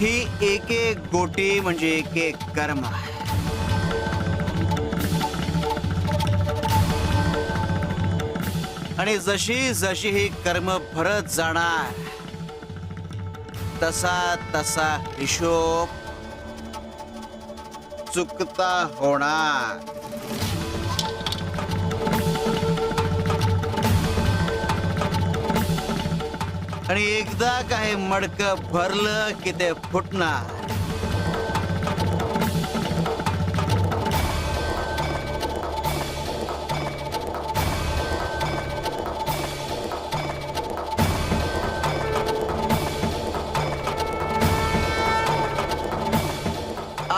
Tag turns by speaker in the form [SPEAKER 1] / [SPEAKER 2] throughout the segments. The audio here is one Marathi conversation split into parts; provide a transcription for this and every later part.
[SPEAKER 1] ही एक एक गोटी म्हणजे एक एक कर्म. आणि जशी जशी ही कर्म भरत जाणार तसा तसा हिशोब चुकता होणार. आणि एकदा काही मडकं भरलं की ते फुटणार.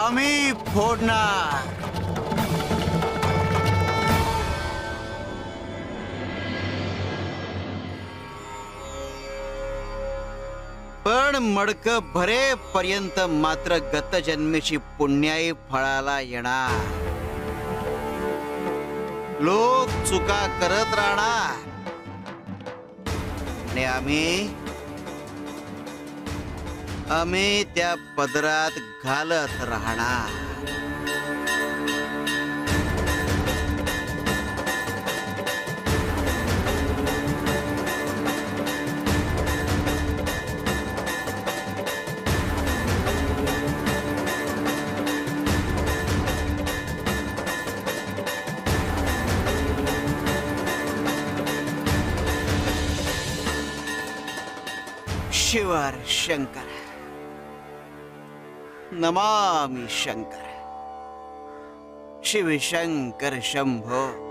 [SPEAKER 1] आम्ही फोडणार. पण मडक भरेपर्यंत मात्र गतजन्मीची पुण्याई फळाला येणार. लोक चुका करत राहणार आणि आम्ही त्या पदरात घालत राहणार. शिवर शंकर, नमामि शंकर, शिव शंकर शंभो.